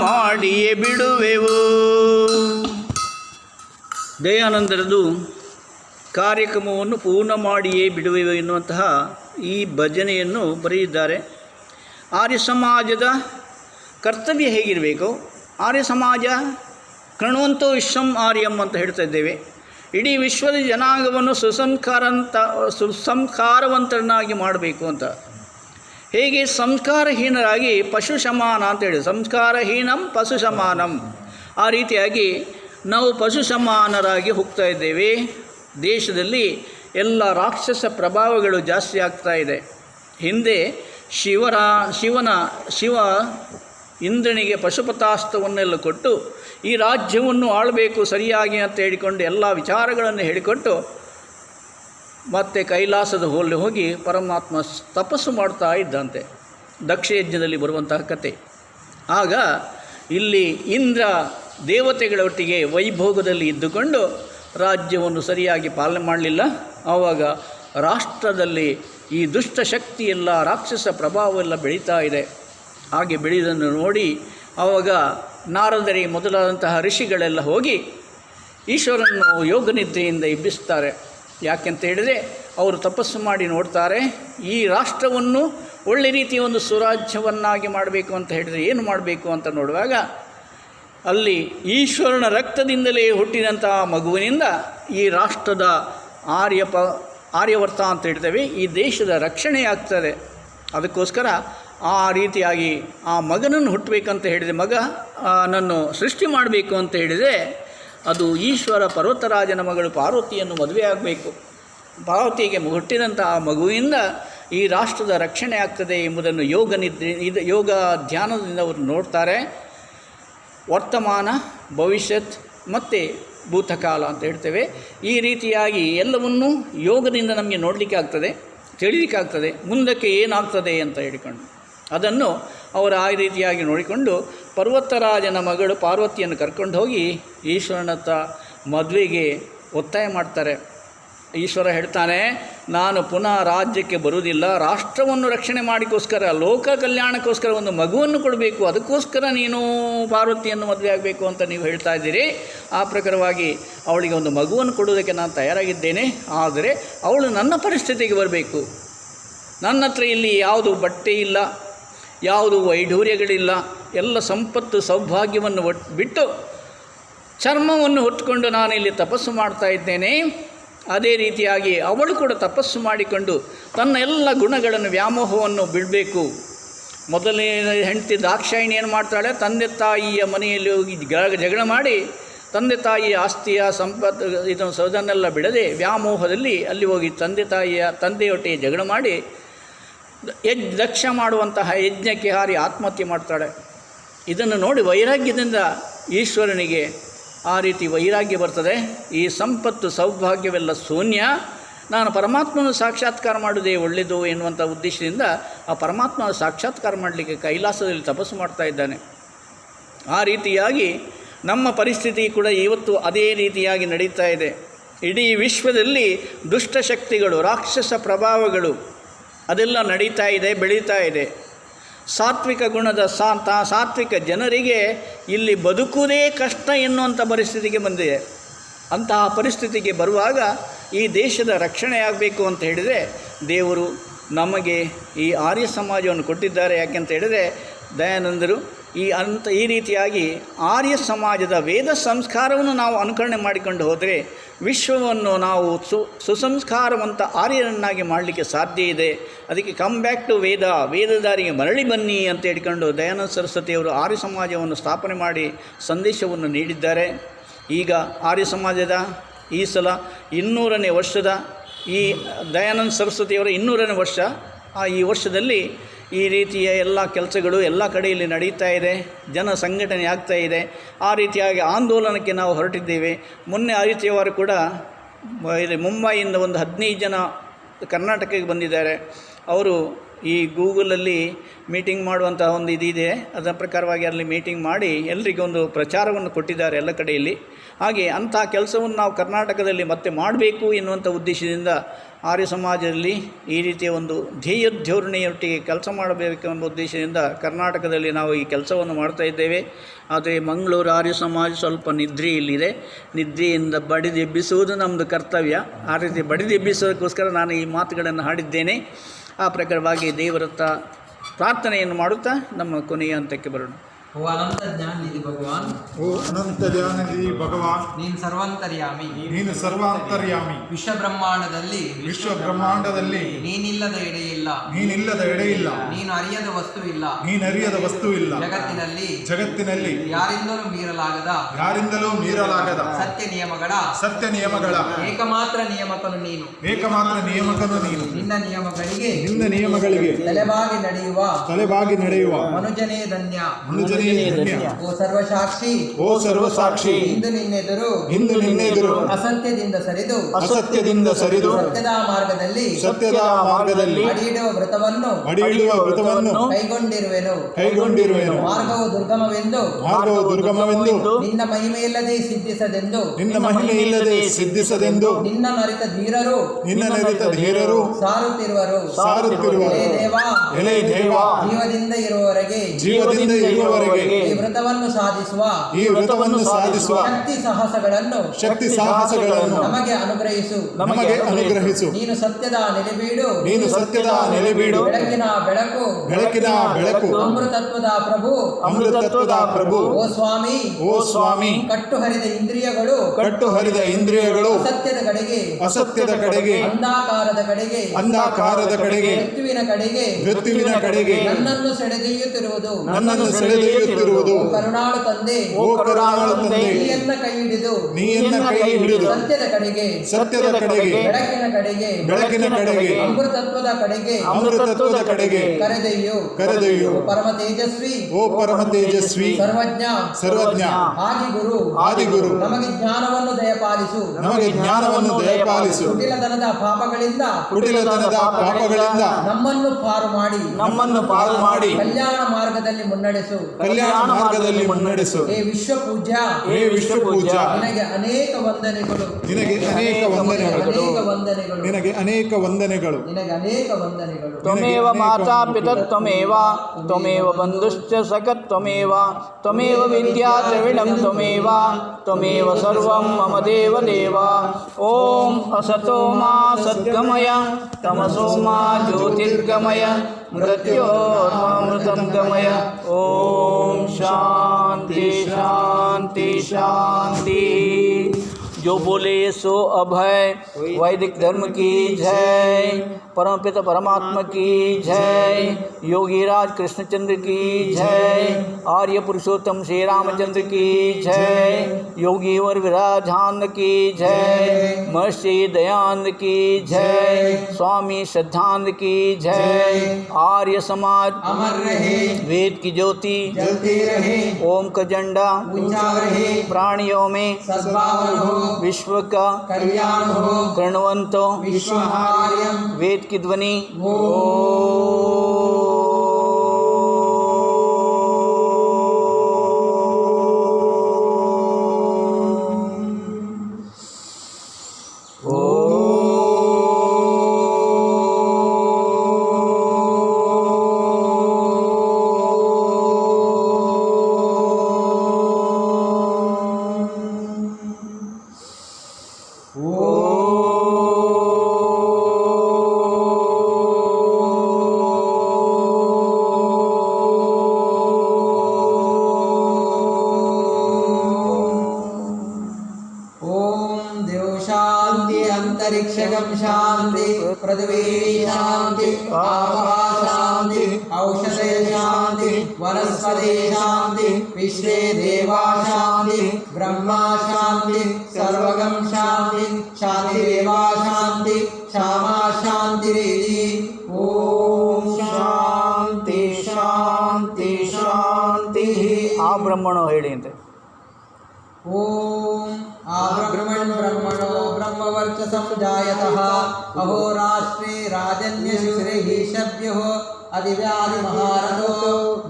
ಮಾಡಿಯೇ ಬಿಡುವೆವು. ದಯಾನಂದರದು ಕಾರ್ಯಕ್ರಮವನ್ನು ಪೂರ್ಣ ಮಾಡಿಯೇ ಬಿಡುವೆವು ಎನ್ನುವಂತಹ ಈ ಭಜನೆಯನ್ನು ಬರೆದಿದ್ದಾರೆ. ಆರ್ಯ ಸಮಾಜದ ಕರ್ತವ್ಯ ಹೇಗಿರಬೇಕು? ಆರ್ಯ ಸಮಾಜ ಕೃಣ್ವಂತೋ ವಿಶ್ವಂ ಆರ್ಯಂ ಅಂತ ಹೇಳ್ತಾ ಇದ್ದೇವೆ. ಇಡೀ ವಿಶ್ವದ ಜನಾಂಗವನ್ನು ಸುಸಂಸ್ಕಾರವಂತರನ್ನಾಗಿ ಮಾಡಬೇಕು ಅಂತ. ಹೇಗೆ ಸಂಸ್ಕಾರಹೀನರಾಗಿ ಪಶು ಸಮಾನ ಅಂತೇಳಿ, ಸಂಸ್ಕಾರಹೀನಂ ಪಶು ಸಮಾನಂ, ಆ ರೀತಿಯಾಗಿ ನಾವು ಪಶು ಸಮಾನರಾಗಿ ಹೋಗ್ತಾ ಇದ್ದೇವೆ. ದೇಶದಲ್ಲಿ ಎಲ್ಲ ರಾಕ್ಷಸ ಪ್ರಭಾವಗಳು ಜಾಸ್ತಿ ಆಗ್ತಾ ಇದೆ. ಹಿಂದೆ ಶಿವ ಇಂದ್ರನಿಗೆ ಪಶುಪತಾಸ್ತ್ರವನ್ನೆಲ್ಲ ಕೊಟ್ಟು ಈ ರಾಜ್ಯವನ್ನು ಆಳಬೇಕು ಸರಿಯಾಗಿ ಅಂತ ಹೇಳಿಕೊಂಡು ಎಲ್ಲ ವಿಚಾರಗಳನ್ನು ಹೇಳಿಕೊಟ್ಟು ಮತ್ತೆ ಕೈಲಾಸದ ಹೋಗಿ ಪರಮಾತ್ಮ ತಪಸ್ಸು ಮಾಡ್ತಾ ಇದ್ದಂತೆ. ದಕ್ಷಯಜ್ಞದಲ್ಲಿ ಬರುವಂತಹ ಕತೆ. ಆಗ ಇಲ್ಲಿ ಇಂದ್ರ ದೇವತೆಗಳ ಒಟ್ಟಿಗೆ ವೈಭೋಗದಲ್ಲಿ ಇದ್ದುಕೊಂಡು ರಾಜ್ಯವನ್ನು ಸರಿಯಾಗಿ ಪಾಲನೆ ಮಾಡಲಿಲ್ಲ. ಆವಾಗ ರಾಷ್ಟ್ರದಲ್ಲಿ ಈ ದುಷ್ಟಶಕ್ತಿ ಎಲ್ಲ ರಾಕ್ಷಸ ಪ್ರಭಾವವೆಲ್ಲ ಬೆಳೀತಾ ಇದೆ. ಹಾಗೆ ಬೆಳೆದನ್ನು ನೋಡಿ ಆವಾಗ ನಾರದರಿ ಮೊದಲಾದಂತಹ ಋಷಿಗಳೆಲ್ಲ ಹೋಗಿ ಈಶ್ವರನ್ನು ಯೋಗನಿದ್ರೆಯಿಂದ ಎಬ್ಬಿಸ್ತಾರೆ. ಯಾಕೆಂತ ಹೇಳಿದರೆ ಅವರು ತಪಸ್ಸು ಮಾಡಿ ನೋಡ್ತಾರೆ, ಈ ರಾಷ್ಟ್ರವನ್ನು ಒಳ್ಳೆ ರೀತಿಯ ಒಂದು ಸುರಾಜ್ಯವನ್ನಾಗಿ ಮಾಡಬೇಕು ಅಂತ ಹೇಳಿದರೆ ಏನು ಮಾಡಬೇಕು ಅಂತ ನೋಡುವಾಗ ಅಲ್ಲಿ ಈಶ್ವರನ ರಕ್ತದಿಂದಲೇ ಹುಟ್ಟಿದಂತಹ ಮಗುವಿನಿಂದ ಈ ರಾಷ್ಟ್ರದ ಆರ್ಯವರ್ತ ಅಂತ ಹೇಳ್ತೇವೆ, ಈ ದೇಶದ ರಕ್ಷಣೆ ಆಗ್ತದೆ. ಅದಕ್ಕೋಸ್ಕರ ಆ ರೀತಿಯಾಗಿ ಆ ಮಗನನ್ನು ಹುಟ್ಟಬೇಕಂತ ಹೇಳಿದೆ, ಮಗನನ್ನು ಸೃಷ್ಟಿ ಮಾಡಬೇಕು ಅಂತ ಹೇಳಿದರೆ ಅದು ಈಶ್ವರ ಪರ್ವತರಾಜನ ಮಗಳು ಪಾರ್ವತಿಯನ್ನು ಮದುವೆ ಆಗಬೇಕು. ಪಾರ್ವತಿಗೆ ಹುಟ್ಟಿದಂಥ ಆ ಮಗುವಿಂದ ಈ ರಾಷ್ಟ್ರದ ರಕ್ಷಣೆ ಆಗ್ತದೆ ಎಂಬುದನ್ನು ಯೋಗ ಧ್ಯಾನದಿಂದ ಅವರು ನೋಡ್ತಾರೆ. ವರ್ತಮಾನ, ಭವಿಷ್ಯತ್ ಮತ್ತು ಭೂತಕಾಲ ಅಂತ ಹೇಳ್ತೇವೆ. ಈ ರೀತಿಯಾಗಿ ಎಲ್ಲವನ್ನೂ ಯೋಗದಿಂದ ನಮಗೆ ನೋಡಲಿಕ್ಕೆ ಆಗ್ತದೆ, ತಿಳಿಲಿಕ್ಕೆ ಆಗ್ತದೆ, ಮುಂದಕ್ಕೆ ಏನಾಗ್ತದೆ ಅಂತ ಹೇಳಿಕೊಂಡು ಅದನ್ನು ಅವರು ಆ ರೀತಿಯಾಗಿ ನೋಡಿಕೊಂಡು ಪರ್ವತರಾಜನ ಮಗಳು ಪಾರ್ವತಿಯನ್ನು ಕರ್ಕೊಂಡು ಹೋಗಿ ಈಶ್ವರನತ್ತ ಮದುವೆಗೆ ಒತ್ತಾಯ ಮಾಡ್ತಾರೆ. ಈಶ್ವರ ಹೇಳ್ತಾನೆ, ನಾನು ಪುನಃ ರಾಜ್ಯಕ್ಕೆ ಬರುವುದಿಲ್ಲ, ರಾಷ್ಟ್ರವನ್ನು ರಕ್ಷಣೆ ಮಾಡಿಕೋಸ್ಕರ, ಲೋಕ ಕಲ್ಯಾಣಕ್ಕೋಸ್ಕರ ಒಂದು ಮಗುವನ್ನು ಕೊಡಬೇಕು, ಅದಕ್ಕೋಸ್ಕರ ನೀನು ಪಾರ್ವತಿಯನ್ನು ಮದುವೆ ಆಗಬೇಕು ಅಂತ ನೀವು ಹೇಳ್ತಾ ಇದ್ದೀರಿ. ಆ ಪ್ರಕಾರವಾಗಿ ಅವಳಿಗೆ ಒಂದು ಮಗುವನ್ನು ಕೊಡುವುದಕ್ಕೆ ನಾನು ತಯಾರಾಗಿದ್ದೇನೆ. ಆದರೆ ಅವಳು ನನ್ನ ಪರಿಸ್ಥಿತಿಗೆ ಬರಬೇಕು. ನನ್ನ ಹತ್ರ ಇಲ್ಲಿ ಯಾವುದು ಬಟ್ಟೆ ಇಲ್ಲ, ಯಾವುದು ವೈಢೂರ್ಯಗಳಿಲ್ಲ, ಎಲ್ಲ ಸಂಪತ್ತು ಸೌಭಾಗ್ಯವನ್ನು ಬಿಟ್ಟು ಚರ್ಮವನ್ನು ಹೊತ್ತುಕೊಂಡು ನಾನು ಇಲ್ಲಿ ತಪಸ್ಸು ಮಾಡ್ತಾ ಇದ್ದೇನೆ. ಅದೇ ರೀತಿಯಾಗಿ ಅವಳು ಕೂಡ ತಪಸ್ಸು ಮಾಡಿಕೊಂಡು ತನ್ನ ಎಲ್ಲ ಗುಣಗಳನ್ನು ವ್ಯಾಮೋಹವನ್ನು ಬಿಡಬೇಕು. ಮೊದಲನೇ ಹೆಂಡತಿ ದಾಕ್ಷಾಯಿಣಿ ಏನು ಮಾಡ್ತಾಳೆ, ತಂದೆ ತಾಯಿಯ ಮನೆಯಲ್ಲಿ ಹೋಗಿ ಜಗಳ ಮಾಡಿ ತಂದೆ ತಾಯಿಯ ಆಸ್ತಿಯ ಸಂಪತ್ತು ಇದನ್ನು ಸೌದನ್ನೆಲ್ಲ ಬಿಡದೆ ವ್ಯಾಮೋಹದಲ್ಲಿ ಅಲ್ಲಿ ಹೋಗಿ ತಂದೆಯೊಟ್ಟಿಗೆ ಜಗಳ ಮಾಡಿ ದಕ್ಷ ಮಾಡುವಂತಹ ಯಜ್ಞಕ್ಕೆ ಹಾರಿ ಆತ್ಮಹತ್ಯೆ ಮಾಡ್ತಾಳೆ. ಇದನ್ನು ನೋಡಿ ವೈರಾಗ್ಯದಿಂದ ಈಶ್ವರನಿಗೆ ಆ ರೀತಿ ವೈರಾಗ್ಯ ಬರ್ತದೆ. ಈ ಸಂಪತ್ತು ಸೌಭಾಗ್ಯವೆಲ್ಲ ಶೂನ್ಯ, ನಾನು ಪರಮಾತ್ಮನ ಸಾಕ್ಷಾತ್ಕಾರ ಮಾಡುವುದೇ ಒಳ್ಳೆಯದು ಎನ್ನುವಂಥ ಉದ್ದೇಶದಿಂದ ಆ ಪರಮಾತ್ಮನ ಸಾಕ್ಷಾತ್ಕಾರ ಮಾಡಲಿಕ್ಕೆ ಕೈಲಾಸದಲ್ಲಿ ತಪಸ್ಸು ಮಾಡ್ತಾ ಇದ್ದಾನೆ. ಆ ರೀತಿಯಾಗಿ ನಮ್ಮ ಪರಿಸ್ಥಿತಿ ಕೂಡ ಇವತ್ತು ಅದೇ ರೀತಿಯಾಗಿ ನಡೀತಾ ಇದೆ. ಇಡೀ ವಿಶ್ವದಲ್ಲಿ ದುಷ್ಟಶಕ್ತಿಗಳು, ರಾಕ್ಷಸ ಪ್ರಭಾವಗಳು ಅದೆಲ್ಲ ನಡೀತಾ ಇದೆ, ಬೆಳೀತಾ ಇದೆ. ಸಾತ್ವಿಕ ಗುಣದ ಸಾತ್ವಿಕ ಜನರಿಗೆ ಇಲ್ಲಿ ಬದುಕುವುದೇ ಕಷ್ಟ ಎನ್ನುವಂಥ ಪರಿಸ್ಥಿತಿಗೆ ಬಂದಿದೆ. ಅಂತಹ ಪರಿಸ್ಥಿತಿಗೆ ಬರುವಾಗ ಈ ದೇಶದ ರಕ್ಷಣೆ ಆಗಬೇಕು ಅಂತ ಹೇಳಿದರೆ ದೇವರು ನಮಗೆ ಈ ಆರ್ಯ ಸಮಾಜವನ್ನು ಕೊಟ್ಟಿದ್ದಾರೆ. ಯಾಕೆಂತ ಹೇಳಿದರೆ ದಯಾನಂದರು ಈ ರೀತಿಯಾಗಿ ಆರ್ಯ ಸಮಾಜದ ವೇದ ಸಂಸ್ಕಾರವನ್ನು ನಾವು ಅನುಕರಣೆ ಮಾಡಿಕೊಂಡು ಹೋದರೆ ವಿಶ್ವವನ್ನು ನಾವು ಸುಸಂಸ್ಕಾರವಂತ ಆರ್ಯರನ್ನಾಗಿ ಮಾಡಲಿಕ್ಕೆ ಸಾಧ್ಯ ಇದೆ. ಅದಕ್ಕೆ ಕಮ್ ಬ್ಯಾಕ್ ಟು ವೇದದಾರಿಗೆ ಮರಳಿ ಬನ್ನಿ ಅಂತ ಹೇಳಿಕೊಂಡು ದಯಾನಂದ ಸರಸ್ವತಿಯವರು ಆರ್ಯ ಸಮಾಜವನ್ನು ಸ್ಥಾಪನೆ ಮಾಡಿ ಸಂದೇಶವನ್ನು ನೀಡಿದ್ದಾರೆ. ಈಗ ಆರ್ಯ ಸಮಾಜದ ಈ ಸಲ 200ನೇ ವರ್ಷದ ಈ ದಯಾನಂದ ಸರಸ್ವತಿಯವರ 200ನೇ ವರ್ಷ. ಈ ವರ್ಷದಲ್ಲಿ ಈ ರೀತಿಯ ಎಲ್ಲ ಕೆಲಸಗಳು ಎಲ್ಲ ಕಡೆಯಲ್ಲಿ ನಡೀತಾ ಇದೆ, ಜನ ಸಂಘಟನೆ ಆಗ್ತಾ ಇದೆ. ಆ ರೀತಿಯಾಗಿ ಆಂದೋಲನಕ್ಕೆ ನಾವು ಹೊರಟಿದ್ದೇವೆ. ಮೊನ್ನೆ ಆದಿತ್ಯವಾರ ಕೂಡ ಮುಂಬೈಯಿಂದ ಒಂದು 15 ಜನ ಕರ್ನಾಟಕಕ್ಕೆ ಬಂದಿದ್ದಾರೆ. ಅವರು ಈ ಗೂಗಲಲ್ಲಿ ಮೀಟಿಂಗ್ ಮಾಡುವಂಥ ಒಂದು ಇದಿದೆ. ಅದರ ಪ್ರಕಾರವಾಗಿ ಅಲ್ಲಿ ಮೀಟಿಂಗ್ ಮಾಡಿ ಎಲ್ರಿಗೊಂದು ಪ್ರಚಾರವನ್ನು ಕೊಟ್ಟಿದ್ದಾರೆ ಎಲ್ಲ ಕಡೆಯಲ್ಲಿ. ಹಾಗೆ ಅಂಥ ಕೆಲಸವನ್ನು ನಾವು ಕರ್ನಾಟಕದಲ್ಲಿ ಮತ್ತೆ ಮಾಡಬೇಕು ಎನ್ನುವಂಥ ಉದ್ದೇಶದಿಂದ ಆರ್ಯ ಸಮಾಜದಲ್ಲಿ ಈ ರೀತಿಯ ಒಂದು ಧ್ಯೇಯೋದ್ಧೋರಣೆಯೊಟ್ಟಿಗೆ ಕೆಲಸ ಮಾಡಬೇಕೆಂಬ ಉದ್ದೇಶದಿಂದ ಕರ್ನಾಟಕದಲ್ಲಿ ನಾವು ಈ ಕೆಲಸವನ್ನು ಮಾಡ್ತಾ ಇದ್ದೇವೆ. ಆದರೆ ಮಂಗಳೂರು ಆರ್ಯ ಸಮಾಜ ಸ್ವಲ್ಪ ನಿದ್ರೆಯಲ್ಲಿದೆ. ನಿದ್ರೆಯಿಂದ ಬಡಿದೆಬ್ಬಿಸುವುದು ನಮ್ಮದು ಕರ್ತವ್ಯ. ಆ ರೀತಿ ಬಡಿದೆಬ್ಬಿಸೋದಕ್ಕೋಸ್ಕರ ನಾನು ಈ ಮಾತುಗಳನ್ನು ಹಾಡಿದ್ದೇನೆ. ಆ ಪ್ರಕಾರವಾಗಿ ದೇವರತ್ತ ಪ್ರಾರ್ಥನೆಯನ್ನು ಮಾಡುತ್ತಾ ನಮ್ಮ ಕೊನೆಯ ಹಂತಕ್ಕೆ ಬರೋಣ. ಓ ಅನಂತ ಜ್ಞಾನನಿಧಿ ಭಗವಾನ್, ಓ ಅನಂತ ಜ್ಞಾನನಿಧಿ ಭಗವಾನ್, ನೀನು ಸರ್ವಾಂತರ್ಯಾಮಿ, ನೀನು ಸರ್ವಾಂತರ್ಯಾಮಿ. ವಿಶ್ವ ಬ್ರಹ್ಮಾಂಡದಲ್ಲಿ ನೀನಿಲ್ಲದ ಎಡೆಯಿಲ್ಲ, ನೀನು ಅರಿಯದ ವಸ್ತುವಿಲ್ಲ, ನೀನರಿಯದ ವಸ್ತುವಿಲ್ಲ. ಜಗತ್ತಿನಲ್ಲಿ ಯಾರಿಂದಲೂ ಮೀರಲಾಗದ ಸತ್ಯ ನಿಯಮಗಳ ಏಕಮಾತ್ರ ನಿಯಮಕನು ನೀನು. ನಿನ್ನ ನಿಯಮಗಳಿಗೆ ತಲೆಬಾಗಿ ನಡೆಯುವ ಮನುಜನೇ ಧನ್ಯ. ಓ ಸರ್ವಸಾಕ್ಷಿ, ಇಂದು ನಿನ್ನೆದುರು ಅಸತ್ಯದಿಂದ ಸರಿದು ಸತ್ಯದ ಮಾರ್ಗದಲ್ಲಿ ಅಡಿಯಿಡುವ ವ್ರತವನ್ನು ಕೈಗೊಂಡಿರುವೆನು. ಮಾರ್ಗವು ದುರ್ಗಮವೆಂದು ನಿನ್ನ ಮಹಿಮೆಯಿಲ್ಲದೆ ಸಿದ್ಧಿಸದೆಂದು ನಿನ್ನ ನರಿತ ಧೀರರು ಸಾರುತ್ತಿರುವರು. ಎಲೈ ದೇವಾ, ಜೀವದಿಂದ ಇರುವವರೆಗೆ ಈ ವ್ರತವನ್ನು ಸಾಧಿಸುವ ಶಕ್ತಿ ಸಾಹಸಗಳನ್ನು ನಮಗೆ ಅನುಗ್ರಹಿಸು. ನೀನು ಸತ್ಯದ ನೆಲೆಬೀಡು, ಬೆಳಕಿನ ಬೆಳಕು, ಅಮೃತತ್ವದ ಪ್ರಭು. ಓ ಸ್ವಾಮಿ, ಕಟ್ಟು ಹರಿದ ಇಂದ್ರಿಯಗಳು ಅಸತ್ಯದ ಕಡೆಗೆ, ಅಂಧಾಕಾರದ ಕಡೆಗೆ, ಮೃತ್ಯುವಿನ ಕಡೆಗೆ ನನ್ನನ್ನು ಸೆಳೆದೊಯ್ಯುತ್ತಿರುವುದು. ಕರುಣಾಳು ತಂದೆ, ನೀಯನ್ನ ಕೈ ಹಿಡಿದು ಸತ್ಯದ ಕಡೆಗೆ, ಬೆಳಕಿನ ಕಡೆಗೆ, ಅಮೃತತ್ವದ ಕಡೆಗೆ ಕರೆದೊಯ್ಯು. ಪರಮ ತೇಜಸ್ವಿ, ಸರ್ವಜ್ಞ, ಆದಿಗುರು, ನಮಗೆ ಜ್ಞಾನವನ್ನು ದಯಪಾಲಿಸು. ಕುಟಿಲತನದ ಪಾಪಗಳಿಂದ ನಮ್ಮನ್ನು ಪಾರು ಮಾಡಿ ಕಲ್ಯಾಣ ಮಾರ್ಗದಲ್ಲಿ ಮುನ್ನಡೆಸು. ಹೇ ವಿಶ್ವ ಪೂಜ್ಯ, ನಿನಗೆ ಅನೇಕ ವಂದನೆಗಳು. ತ್ವಮೇವ ಮಾತಾ ಪಿತತ್ವಮೇವ, ತ್ವಮೇವ ಬಂಧುಶ್ಚ ಸಖತ್ವಮೇವ, ತ್ವಮೇವ ವಿದ್ಯಾ ದ್ರವಿಣಂ ತ್ವಮೇವ ಸರ್ವಂ ಮಮ ದೇವ. ಓಂ ಅಸತೋ ಮಾ ಸದ್ಗಮಯ, ತಮಸೋ ಮಾ ಜ್ಯೋತಿರ್ಗಮಯ, ಮೃತ್ಯೋರ್ಮಾಮೃತಂ ಗಮಯ. ಓಂ शांति शांति शांति. जो बोले सो अभय. वैदिक धर्म की जय. परमपिता परमात्मा की जय. योगीराज कृष्णचंद्र की जय. आर्य पुरुषोत्तम श्री रामचंद्र की जय. योगीवर विराजानंद की जय. महर्षि दयानंद की जय. स्वामी श्रद्धानंद की जय. आर्य समाज अमर रहे, वेद की ज्योति जलती रहे, ओम का झंडा ऊंचा रहे, प्राणियों में सद्भावन हो, विश्व का कल्याण हो, कर्णवंतो विश्वहार्यम, वेद की ध्वनि हो. अंतरिक्षगम शांति, पृथ्वी शांति, आकाश शांति, औषधय शांति, वनस्पति शांति, विश्वे देवा शांति, ब्रह्मा शांति, सर्वगम शांति, शांतिरेवा शांति, श्यामा शांतिरेधि. ओम शांति शांति शांति. आ ब्रह्मणो हेळि अंते. ಓಂ ಆಬ್ರಹ್ಮಣ್ ಬ್ರಹ್ಮಣೋ ಬ್ರಹ್ಮವರ್ಚಸಂ ಜಾಯತಃ ಅಹೋರಾಷ್ಟ್ರೇ ರಾಜನ್ಯಶೂರೈಃ ಶವ್ಯಃ ಅದಿವ್ಯಾಧಿ ಮಹಾರಥೋ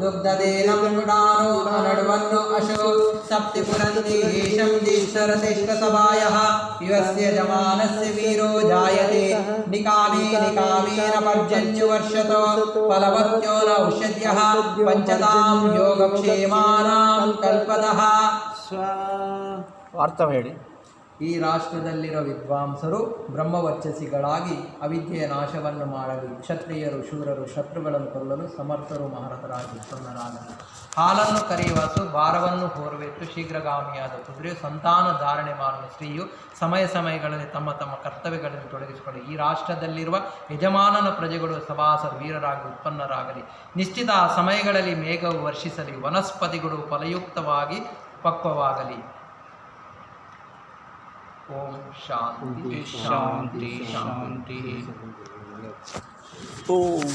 ದುಗ್ಧದೇನಂ ಗುಣಾನೋ ಅನಡ್ವನ್ನೋ ಅಶೋ ಸಪ್ತಿ ಪುರಂದೀಶಂ ದೀಕ್ಷರತಿಷ್ಠ ಸಭಾಯಃ ಯುವಸ್ಯ ಜಮಾನಸ್ಯ ವೀರೋ ಜಾಯತೆ ನಿಕಾಮೇನ ಪರ್ಜನ್ಯು ವರ್ಷತೋ ಫಲವತ್ಯೋ ನ ಔಷಧ್ಯಃ ಪಂಚತಾಂ ಯೋಗಕ್ಷೇಮಾನಾಂ ಕಲ್ಪತಃ. ಅರ್ಥ ಹೇಳಿ. ಈ ರಾಷ್ಟ್ರದಲ್ಲಿರೋ ವಿದ್ವಾಂಸರು ಬ್ರಹ್ಮವರ್ಚಸಿಗಳಾಗಿ ಅವಿದ್ಯೆಯ ನಾಶವನ್ನು ಮಾಡಲಿ. ಕ್ಷತ್ರಿಯರು ಶೂರರು ಶತ್ರುಗಳನ್ನು ಕೊಲ್ಲಲು ಸಮರ್ಥರು ಮಹಾರಥರಾಗಿ ಉತ್ಪನ್ನರಾಗಲಿ. ಹಾಲನ್ನು ಕರೆಯುವ ಹಸು ಭಾರವನ್ನು ಹೊರವೆತ್ತು ಶೀಘ್ರಗಾಮಿಯಾದ ಕುದುರೆ ಸಂತಾನ ಧಾರಣೆ ಮಾಡುವ ಸ್ತ್ರೀಯು ಸಮಯ ಸಮಯಗಳಲ್ಲಿ ತಮ್ಮ ತಮ್ಮ ಕರ್ತವ್ಯಗಳಲ್ಲಿ ತೊಡಗಿಸಿಕೊಳ್ಳಿ. ಈ ರಾಷ್ಟ್ರದಲ್ಲಿರುವ ಯಜಮಾನನ ಪ್ರಜೆಗಳು ಸಭಾಸರು ವೀರರಾಗಿ ಉತ್ಪನ್ನರಾಗಲಿ. ನಿಶ್ಚಿತ ಸಮಯಗಳಲ್ಲಿ ಮೇಘವು ವರ್ಷಿಸಲಿ. ವನಸ್ಪತಿಗಳು ಫಲಯುಕ್ತವಾಗಿ ಪಕ್ವವಾಗಲಿ. ಓಂ ಶಾಂತಿ ಶಾಂತಿ ಶಾಂತಿ. ಓಂ